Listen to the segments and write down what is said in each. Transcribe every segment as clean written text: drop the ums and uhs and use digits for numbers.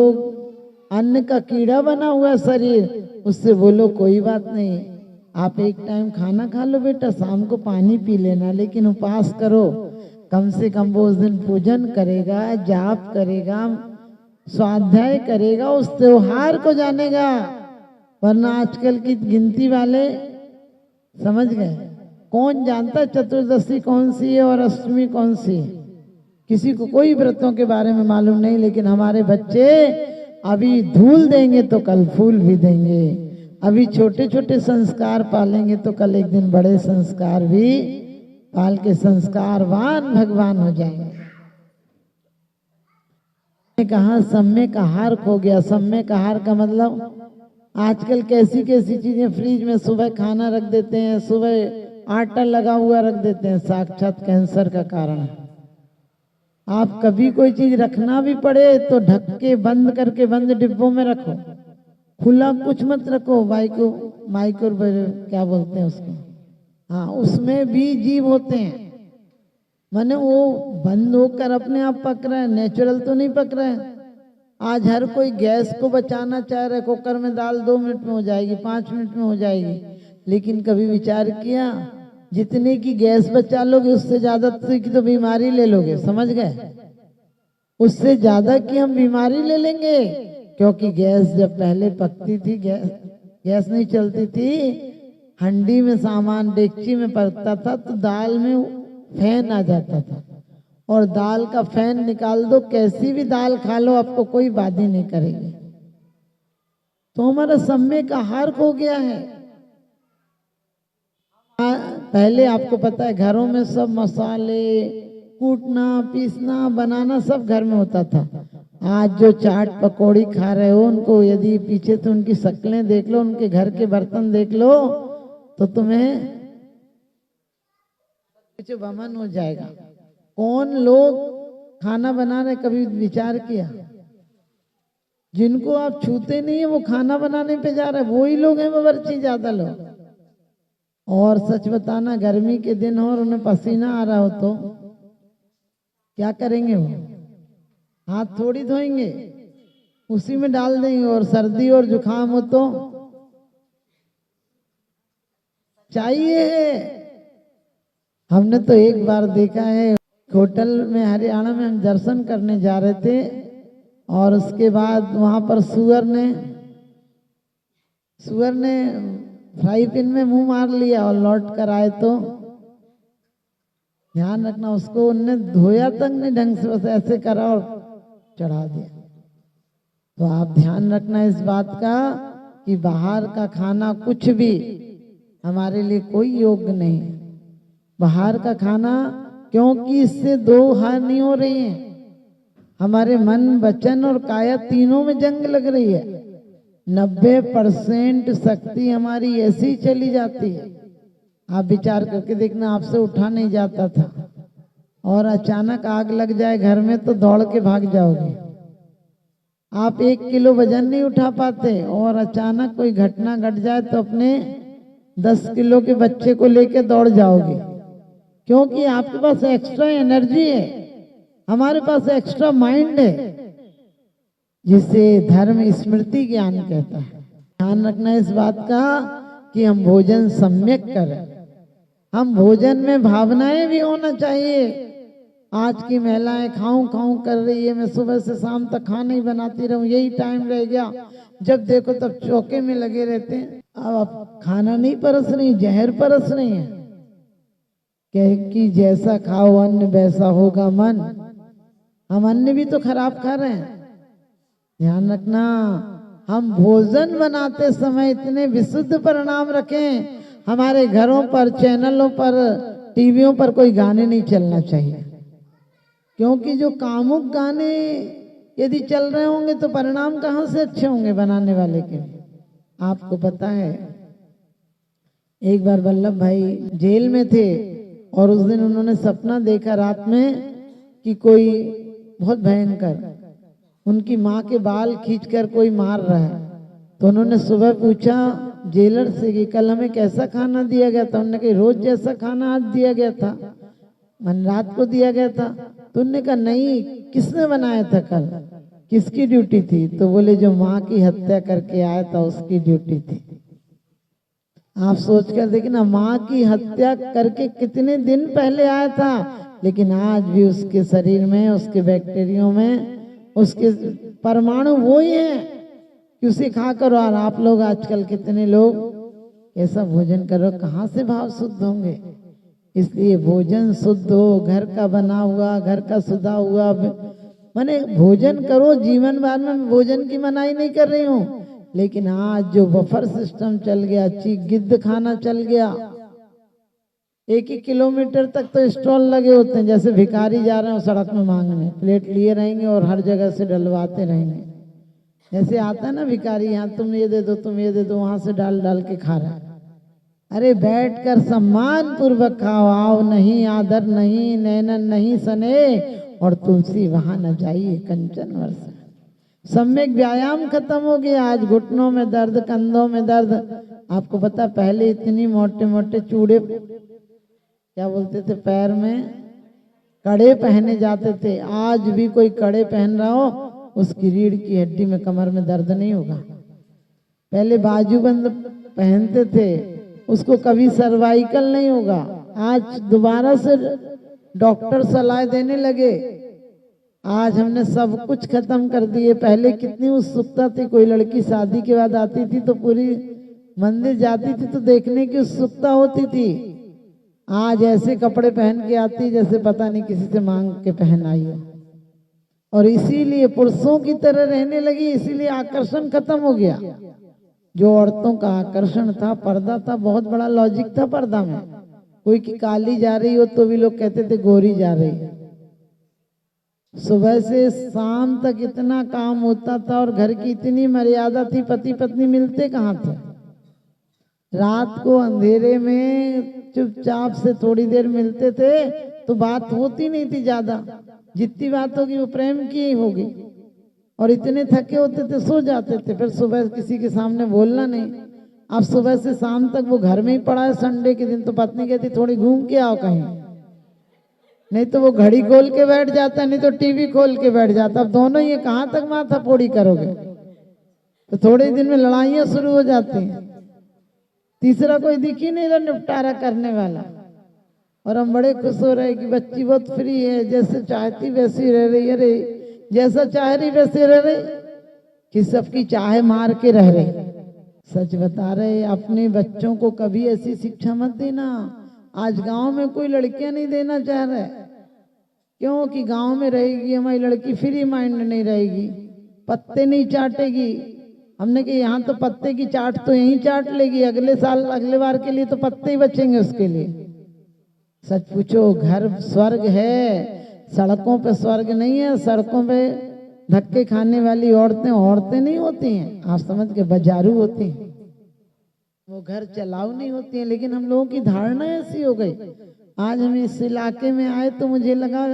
अन्न का कीड़ा बना हुआ शरीर, उससे बोलो कोई बात नहीं, आप एक टाइम खाना खा लो बेटा, शाम को पानी पी लेना, लेकिन उपवास करो, कम से कम वो उस दिन पूजन करेगा, जाप करेगा, स्वाध्याय करेगा, उस त्योहार को जानेगा। वरना आजकल की गिनती वाले समझ गए, कौन जानता चतुर्दशी कौन सी है और अष्टमी कौन सी है, किसी को कोई व्रतों के बारे में मालूम नहीं। लेकिन हमारे बच्चे अभी धूल देंगे तो कल फूल भी देंगे, अभी छोटे छोटे संस्कार पालेंगे तो कल एक दिन बड़े संस्कार भी पाल के संस्कारवान भगवान हो जाएंगे। कहा सम्यक आहार खो गया। सम्यक आहार का मतलब आजकल कैसी कैसी चीजें फ्रिज में सुबह खाना रख देते हैं, सुबह आटा लगा हुआ रख देते हैं, साक्षात कैंसर का कारण है। आप कभी कोई चीज रखना भी पड़े तो ढक के बंद करके बंद डिब्बों में रखो, खुला कुछ मत रखो। माइक्रो क्या बोलते हैं उसको, हाँ, उसमें भी जीव होते हैं, माने वो बंद होकर अपने आप पक रहा है, नेचुरल तो नहीं पक रहा है। आज हर कोई गैस को बचाना चाह रहा है, कुकर में दाल 2 मिनट में हो जाएगी, 5 मिनट में हो जाएगी, लेकिन कभी विचार किया जितने की गैस बचा लोगे उससे ज्यादा की तो बीमारी ले लोगे, समझ गए? उससे ज्यादा की हम बीमारी ले लेंगे, क्योंकि गैस जब पहले पकती थी, गैस नहीं चलती थी, हंडी में सामान डेगची में पकता था तो दाल में फैन आ जाता था, और दाल का फैन निकाल दो, कैसी भी दाल खा लो आपको कोई बाधी नहीं करेगी। तो हमारा सम्यक आहार खो गया है। पहले आपको पता है घरों में सब मसाले कूटना पीसना बनाना सब घर में होता था। आज जो चाट पकौड़ी खा रहे हो उनको यदि पीछे तो उनकी शक्लें देख लो, उनके घर के बर्तन देख लो, तो तुम्हें पीछे वमन हो जाएगा। कौन लोग खाना बना रहे, कभी विचार किया? जिनको आप छूते नहीं है वो खाना बनाने पे जा रहे, वही लोग हैं बावर्ची ज्यादा लोग। और सच बताना, गर्मी के दिन हो और उन्हें पसीना आ रहा हो तो क्या करेंगे? वो हाथ थोड़ी धोएंगे, उसी में डाल देंगे। और सर्दी और जुकाम हो तो चाहिए। हमने तो एक बार देखा है, होटल में हरियाणा में हम दर्शन करने जा रहे थे, और उसके बाद वहां पर सुअर ने फ्राई पैन में मुंह मार लिया और लौट कर आए तो ध्यान रखना, उसको उनने धोया तक नहीं ढंग से, बस ऐसे करा और चढ़ा दिया। तो आप ध्यान रखना इस बात का कि बाहर का खाना कुछ भी हमारे लिए कोई योग्य नहीं। बाहर का खाना, क्योंकि इससे 2 हानि हो रही है, हमारे मन वचन और काया तीनों में जंग लग रही है। 90% शक्ति हमारी ऐसी चली जाती है। आप विचार करके देखना, आपसे उठा नहीं जाता था और अचानक आग लग जाए घर में तो दौड़ के भाग जाओगे। आप 1 किलो वजन नहीं उठा पाते और अचानक कोई घटना घट जाए तो अपने 10 किलो के बच्चे को लेके दौड़ जाओगे, क्योंकि आपके पास एक्स्ट्रा एनर्जी है, हमारे पास एक्स्ट्रा माइंड है, जिसे धर्म स्मृति ज्ञान कहता है। ध्यान रखना इस बात का कि हम भोजन सम्यक करें। हम भोजन में भावनाएं भी होना चाहिए। आज की महिलाएं खाऊं खाऊं कर रही है, मैं सुबह से शाम तक खाना ही बनाती रहूं, यही टाइम रह गया, जब देखो तब चौके में लगे रहते हैं। अब आप खाना नहीं परस रही, जहर परस रही है, कि जैसा खाओ अन्न वैसा होगा मन। हम अन्न भी तो खराब खा रहे हैं। ध्यान रखना, हम भोजन बनाते समय इतने विशुद्ध परिणाम रखें, हमारे घरों पर, चैनलों पर, टीवियों पर कोई गाने नहीं चलना चाहिए, क्योंकि जो कामुक गाने यदि चल रहे होंगे तो परिणाम कहाँ से अच्छे होंगे बनाने वाले के। आपको पता है, एक बार वल्लभ भाई जेल में थे और उस दिन उन्होंने सपना देखा रात में कि कोई बहुत भयंकर उनकी माँ के बाल खींचकर कोई मार रहा है। तो उन्होंने सुबह पूछा जेलर से कि कल हमें कैसा खाना दिया गया था? उन्होंने कहा रोज जैसा खाना आज दिया गया था, मन रात को दिया गया था। तो उन्होंने कहा नहीं, किसने बनाया था कल? किसकी ड्यूटी थी? तो बोले जो माँ की हत्या करके आया था उसकी ड्यूटी थी। आप सोच कर देखिए ना, माँ की हत्या करके कितने दिन पहले आया था, लेकिन आज भी उसके शरीर में, उसके बैक्टीरियो में, उसके परमाणु वो ही है कि उसे खाकर। और आप लोग आजकल कितने लोग ऐसा भोजन करो, कहाँ से भाव शुद्ध होंगे? इसलिए भोजन शुद्ध हो, घर का बना हुआ, घर का सुधा हुआ माने भोजन करो। जीवन भर में भोजन की मनाही नहीं कर रही हूँ, लेकिन आज जो बफर सिस्टम चल गया, चीख गिद्ध खाना चल गया, 1-1 किलोमीटर तक तो स्टॉल लगे होते हैं, जैसे भिखारी जा रहे हो सड़क में मांगने, प्लेट लिए रहेंगे और हर जगह से डलवाते रहेंगे। जैसे आता है ना भिखारी, यहाँ तुम ये दे दो, तुम ये दे दो, वहां से डाल डाल के खा रहा है। अरे बैठकर सम्मान पूर्वक खाओ, आओ नहीं आदर नहीं, नैनन नहीं सने, और तुलसी वहां न जाइए कंचन वर्ष। सम्यक व्यायाम खत्म हो गया। आज घुटनों में दर्द, कंधों में दर्द। आपको पता पहले इतनी मोटे मोटे चूड़े, क्या बोलते थे, पैर में कड़े पहने जाते थे। आज भी कोई कड़े पहन रहा हो, उसकी रीढ़ की हड्डी में, कमर में दर्द नहीं होगा। पहले बाजूबंद पहनते थे, उसको कभी सर्वाइकल नहीं होगा। आज दोबारा से डॉक्टर सलाह देने लगे। आज हमने सब कुछ खत्म कर दिए। पहले कितनी उत्सुकता थी, कोई लड़की शादी के बाद आती थी तो पूरी मंदिर जाती थी तो देखने की उत्सुकता होती थी। आज ऐसे कपड़े पहन के आती जैसे पता नहीं किसी से मांग के पहन आई हो। और इसीलिए पुरुषों की तरह रहने लगी, इसीलिए आकर्षण खत्म हो गया। जो औरतों का आकर्षण था, पर्दा था, बहुत बड़ा लॉजिक था पर्दा में। कोई की काली जा रही हो तो भी लोग कहते थे गोरी जा रही है। सुबह से शाम तक इतना काम होता था और घर की इतनी मर्यादा थी, पति पत्नी मिलते कहाँ थे। रात को अंधेरे में चुपचाप से थोड़ी देर मिलते थे तो बात होती नहीं थी ज्यादा, जितनी बात होगी वो प्रेम की ही होगी। और इतने थके होते थे सो जाते थे, फिर सुबह किसी के सामने बोलना नहीं। अब सुबह से शाम तक वो घर में ही पड़ा है। संडे के दिन तो पत्नी कहती थोड़ी घूम के आओ कहीं, नहीं तो वो घड़ी खोल के बैठ जाता, नहीं तो टीवी खोल के बैठ जाता। अब दोनों ये कहाँ तक माथा फोड़ी करोगे? तो थोड़े दिन में लड़ाइयां शुरू हो जाती हैं। तीसरा कोई दिख ही नहीं रहा निपटारा करने वाला। और हम बड़े खुश हो रहे कि बच्ची बहुत फ्री है, जैसे चाहती वैसी रह रही। अरे जैसा चाह रही वैसे रह रही कि सबकी चाहे मार के रह रही। सच बता रहे, अपने बच्चों को कभी ऐसी शिक्षा मत देना। आज गांव में कोई लड़कियां नहीं देना चाह रहे, क्योंकि गांव में रहेगी हमारी लड़की फ्री माइंड नहीं रहेगी, पत्ते नहीं चाटेगी। हमने कहा यहाँ तो पत्ते की चाट तो यहीं चाट लेगी, अगले साल अगले बार के लिए तो पत्ते ही बचेंगे उसके लिए। सच पूछो, घर स्वर्ग है, सड़कों पे स्वर्ग नहीं है। सड़कों पे धक्के खाने वाली औरतें औरतें नहीं होती हैं, आप समझ के बाजारू होती हैं, वो घर चलाऊ नहीं होती हैं। लेकिन हम लोगों की धारणा ऐसी हो गई। आज हम इस इलाके में आए तो मुझे लगा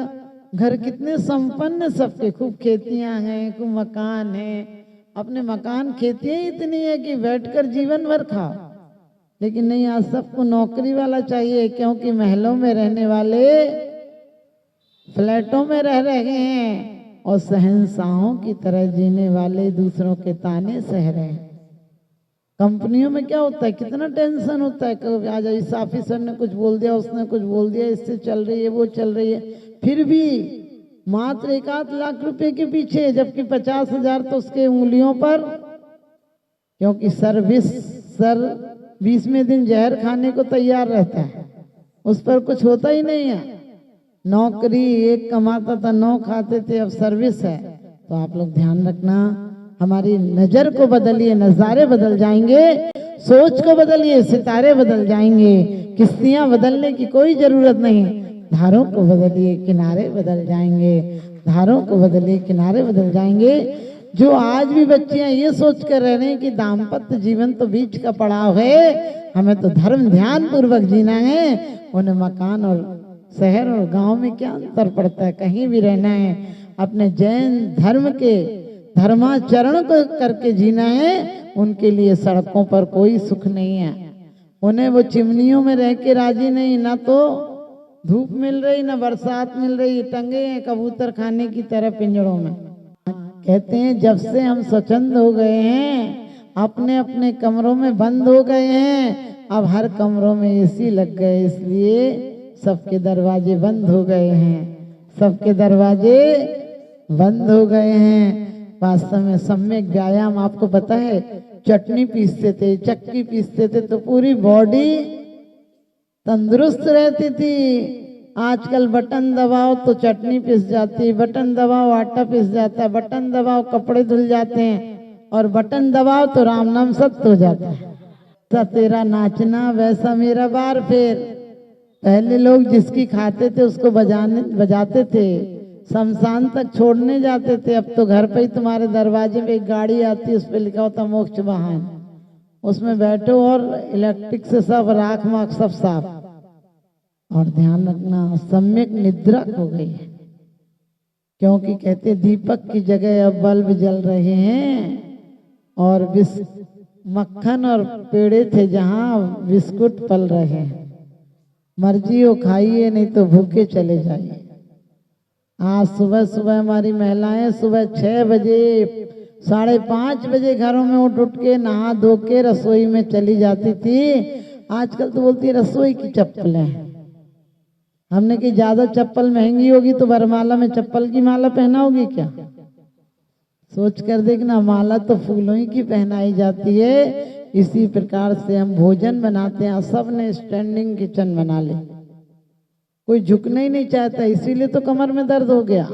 घर कितने संपन्न, सबके खूब खेतियां हैं, खूब मकान हैं। अपने मकान खेतियां ही इतनी है कि बैठकर जीवन भर खाओ। लेकिन नहीं, आज सबको नौकरी वाला चाहिए, क्योंकि महलों में रहने वाले फ्लैटों में रह रहे हैं और शहंशाहों की तरह जीने वाले दूसरों के ताने सह रहे हैं। कंपनियों में क्या होता है, कितना टेंशन होता है। आज इस ऑफिसर ने कुछ बोल दिया, उसने कुछ बोल दिया, इससे चल रही है, वो चल रही है, फिर भी मात्र 1-8 लाख रुपए के पीछे, जबकि 50,000 तो उसके उंगलियों पर। क्योंकि सर 20वें दिन जहर खाने को तैयार रहता है, उस पर कुछ होता ही नहीं है। नौकरी एक कमाता था, 9 खाते थे, अब सर्विस है। तो आप लोग ध्यान रखना, हमारी नजर को बदलिए, नजारे बदल जाएंगे। सोच को बदलिए, सितारे बदल जाएंगे। किश्तियां बदलने की कोई जरूरत नहीं, धारों को बदलिए, किनारे बदल जाएंगे। धारों को बदलिए, किनारे बदल जाएंगे। जो आज भी बच्चियां ये सोच कर रह रहे हैं कि दाम्पत्य जीवन तो बीच का पड़ाव है, हमें तो धर्म ध्यान पूर्वक जीना है, उन्हें मकान और शहर और गांव में क्या अंतर पड़ता है, कहीं भी रहना है। अपने जैन धर्म के धर्माचरण को करके जीना है। उनके लिए सड़कों पर कोई सुख नहीं है। उन्हें वो चिमनियों में रह के राजी नहीं, ना तो धूप मिल रही, ना बरसात मिल रही, टंगे हैं कबूतर खाने की तरह पिंजड़ों में। कहते हैं जब से हम स्वच्छंद हो गए हैं, अपने अपने कमरों में बंद हो गए हैं, अब हर कमरों में एसी लग गए, इसलिए सबके दरवाजे बंद हो गए हैं, सबके दरवाजे बंद हो गए हैं। वास्तव में सम्यक व्यायाम, आपको पता है चटनी पीसते थे, चक्की पीसते थे तो पूरी बॉडी तंदुरुस्त रहती थी। आजकल बटन दबाओ तो चटनी पिस जाती है, बटन दबाओ आटा पिस जाता है, बटन दबाओ कपड़े धुल जाते हैं, और बटन दबाओ तो राम नाम सत्य हो जाता है। सा तेरा नाचना वैसा मेरा बार फेर। पहले लोग जिसकी खाते थे उसको बजाते थे, शमशान तक छोड़ने जाते थे। अब तो घर पे ही तुम्हारे दरवाजे में एक गाड़ी आती है, उस पर लिखा होता मोक्ष वाहन, उसमें बैठो और इलेक्ट्रिक से सब राख माख सब साफ। और ध्यान रखना सम्यक निद्रा हो गई है, क्योंकि कहते दीपक की जगह अब बल्ब जल रहे हैं, और मक्खन और पेड़े थे जहां बिस्कुट पल रहे हैं। मर्जी हो खाइए, नहीं तो भूखे चले जाइए। आज सुबह सुबह हमारी महिलाएं सुबह 6 बजे 5:30 बजे घरों में उठ के नहा धो के रसोई में चली जाती थी। आजकल तो बोलती है रसोई की चप्पलें। हमने कि ज्यादा चप्पल महंगी होगी तो वरमाला में चप्पल की माला पहनाओगी क्या? सोच कर देखना, माला तो फूलों ही की पहनाई जाती है। इसी प्रकार से हम भोजन बनाते हैं, सब ने स्टैंडिंग किचन बना ले, कोई झुकना ही नहीं चाहता, इसीलिए तो कमर में दर्द हो गया,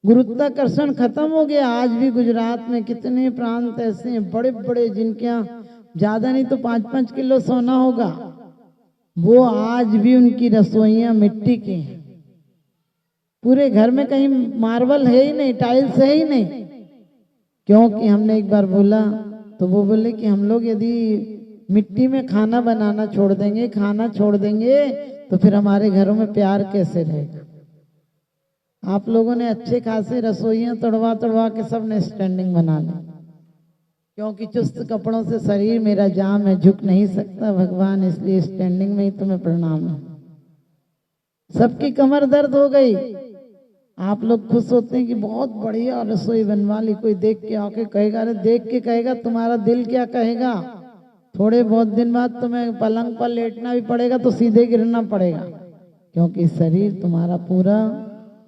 गुरुत्वाकर्षण खत्म हो गया। आज भी गुजरात में कितने प्रांत ऐसे हैं बड़े बड़े, जिनके यहाँ ज्यादा नहीं तो 5-5 किलो सोना होगा, वो आज भी उनकी रसोइयां मिट्टी की हैं। पूरे घर में कहीं मार्बल है ही नहीं, टाइल्स है ही नहीं। क्योंकि हमने एक बार बोला तो वो बोले कि हम लोग यदि मिट्टी में खाना बनाना छोड़ देंगे, खाना छोड़ देंगे, तो फिर हमारे घरों में प्यार कैसे रहेगा। आप लोगों ने अच्छे खासे रसोइयां तोड़वा तोड़वा के सब ने स्टैंडिंग बना ली, क्योंकि चुस्त कपड़ों से शरीर मेरा जाम है, झुक नहीं सकता भगवान, इसलिए स्टैंडिंग में ही तुम्हें प्रणाम है। सबकी कमर दर्द हो गई। आप लोग खुश होते हैं कि बहुत बढ़िया रसोई बनवा ली, कोई देख के आके कहेगा, अरे देख के कहेगा, तुम्हारा दिल क्या कहेगा? थोड़े बहुत दिन बाद तुम्हें पलंग पर लेटना भी पड़ेगा तो सीधे गिरना पड़ेगा, क्योंकि शरीर तुम्हारा पूरा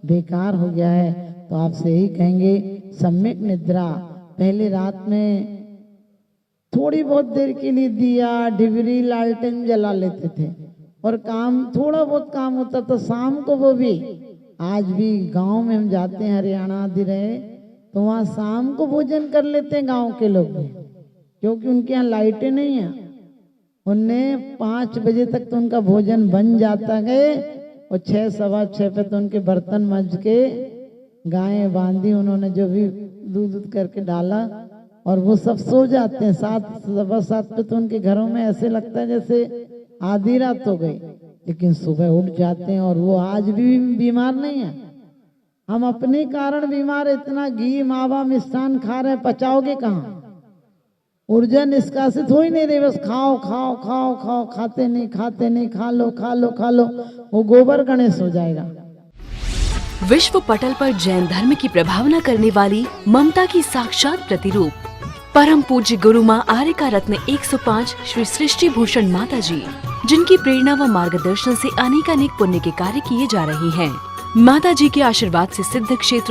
बेकार हो गया है। तो आपसे यही कहेंगे सम्यक निद्रा। पहले रात में थोड़ी बहुत देर के लिए दिया, डिबरी, लालटेन जला लेते थे, और काम थोड़ा बहुत काम होता था शाम को, वो भी आज भी गांव में हम जाते हैं, हरियाणा आदि रहे तो वहाँ शाम को भोजन कर लेते हैं गांव के लोग भी, क्योंकि उनके यहाँ लाइटें नहीं है। उन्हें 5 बजे तक तो उनका भोजन बन जाता है, और 6, 6:15 पे तो उनके बर्तन मज के गायें बांधी, उन्होंने जो भी दूध करके डाला, और वो सब सो जाते हैं। 7 पे तो उनके घरों में ऐसे लगता है जैसे आधी रात हो गई, लेकिन सुबह उठ जाते हैं, और वो आज भी बीमार नहीं है। हम अपने कारण बीमार, इतना घी मावा मिष्ठान खा रहे हैं, पचाओगे कहाँ? ऊर्जा निष्कासित हो ही नहीं रही, बस खाओ खाओ खाओ खाओ, खाते नहीं, खा लो खा लो खा लो, वो गोबर गणेश हो जाएगा। विश्व पटल पर जैन धर्म की प्रभावना करने वाली ममता की साक्षात प्रतिरूप परम पूज्य गुरु माँ आर्यका रत्न 105 श्री सृष्टि भूषण माता जी, जिनकी प्रेरणा व मार्गदर्शन से अनेकानेक पुण्य के कार्य किए जा रहे हैं। माता जी के आशीर्वाद से सिद्ध क्षेत्र